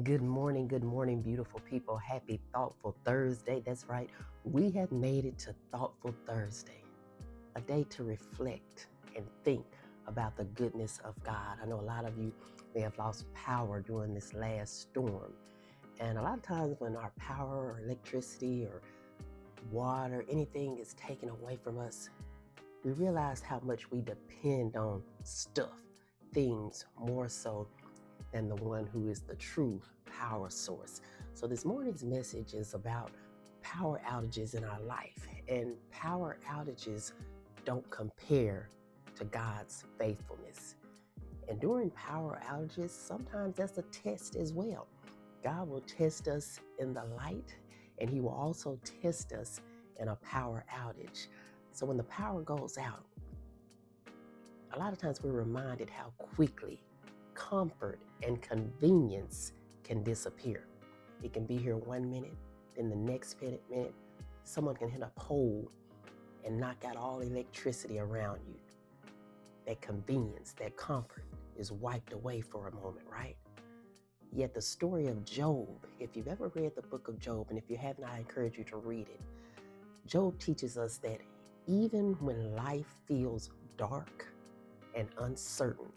Good morning, beautiful people. Happy Thoughtful Thursday. That's right. We have made it to Thoughtful Thursday, a day to reflect and think about the goodness of God. I know a lot of you may have lost power during this last storm. And a lot of times when our power or electricity or water, anything is taken away from us, we realize how much we depend on stuff, things more so than the one who is the true power source. So this morning's message is about power outages in our life, and power outages don't compare to God's faithfulness. And during power outages, sometimes that's a test as well. God will test us in the light, and He will also test us in a power outage. So when the power goes out, a lot of times we're reminded how quickly comfort and convenience can disappear. It can be here 1 minute, then the next minute, someone can hit a pole and knock out all electricity around you. That convenience, that comfort is wiped away for a moment, right? Yet the story of Job, if you've ever read the book of Job, and if you haven't, I encourage you to read it. Job teaches us that even when life feels dark and uncertain,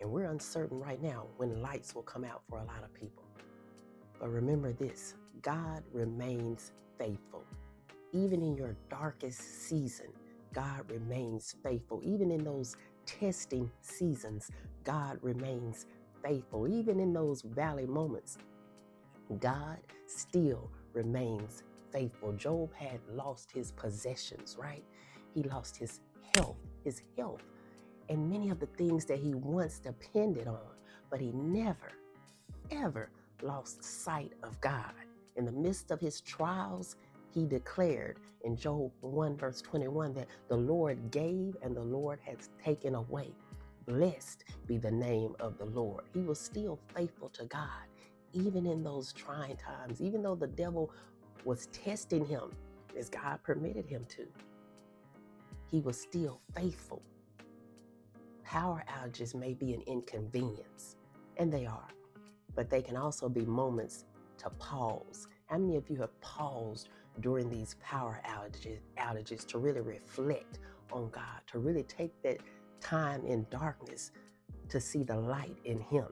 and we're uncertain right now when lights will come out for a lot of people. But remember this, God remains faithful. Even in your darkest season, God remains faithful. Even in those testing seasons, God remains faithful. Even in those valley moments, God still remains faithful. Job had lost his possessions, right? He lost his health, and many of the things that he once depended on, but he never, ever lost sight of God. In the midst of his trials, he declared in Job 1 verse 21 that the Lord gave and the Lord has taken away. Blessed be the name of the Lord. He was still faithful to God, even in those trying times, even though the devil was testing him as God permitted him to. He was still faithful. Power outages may be an inconvenience, and they are, but they can also be moments to pause. How many of you have paused during these power outages to really reflect on God, to really take that time in darkness to see the light in Him,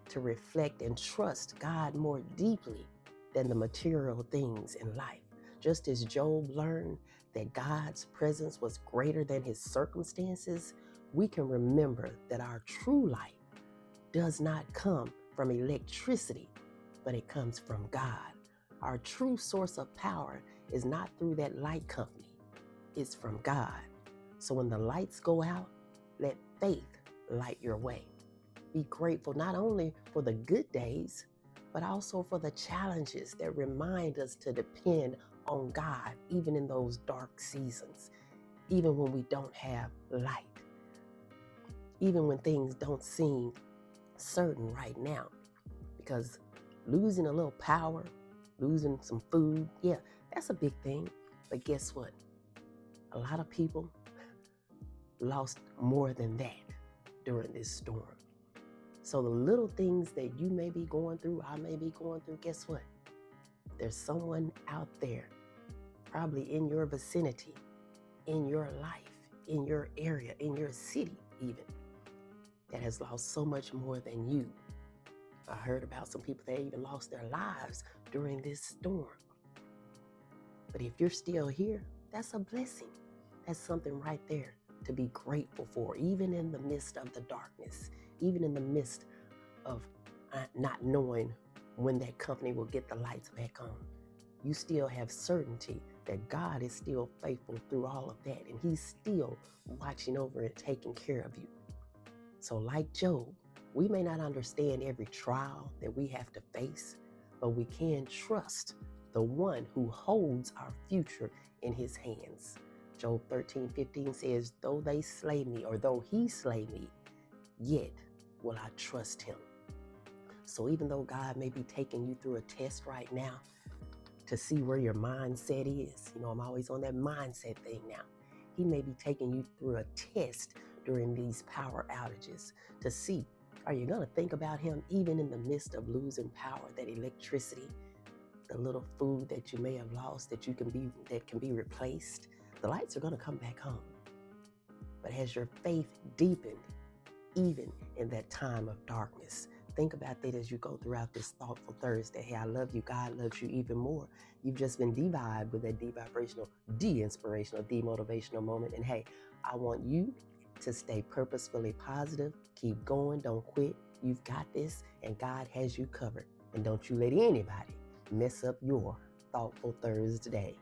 to reflect and trust God more deeply than the material things in life? Just as Job learned that God's presence was greater than his circumstances, we can remember that our true light does not come from electricity, but it comes from God. Our true source of power is not through that light company, it's from God. So when the lights go out, let faith light your way. Be grateful not only for the good days, but also for the challenges that remind us to depend on God, even in those dark seasons, even when we don't have light, even when things don't seem certain right now. Because losing a little power, losing some food, yeah, that's a big thing. But guess what? A lot of people lost more than that during this storm. So the little things that you may be going through, I may be going through, guess what? There's someone out there, probably in your vicinity, in your life, in your area, in your city even, that has lost so much more than you. I heard about some people that even lost their lives during this storm. But if you're still here, that's a blessing. That's something right there to be grateful for, even in the midst of the darkness, even in the midst of not knowing when that company will get the lights back on. You still have certainty that God is still faithful through all of that, and He's still watching over and taking care of you. So like Job, we may not understand every trial that we have to face, but we can trust the one who holds our future in His hands. Job 13:15 says, though they slay me, or though he slay me, yet will I trust him. So even though God may be taking you through a test right now to see where your mindset is, I'm always on that mindset thing now. He may be taking you through a test during these power outages to see Are you going to think about him even in the midst of losing power, that electricity, the little food that you may have lost that can be replaced? The lights are going to come back on. But has your faith deepened even in that time of darkness? Think about that as you go throughout this thoughtful Thursday. Hey, I love you. God loves you even more. You've just been de-vibed with that de-vibrational, de-inspirational, de-motivational moment. And hey, I want you to stay purposefully positive. Keep going. Don't quit. You've got this, and God has you covered. And don't you let anybody mess up your thoughtful Thursday.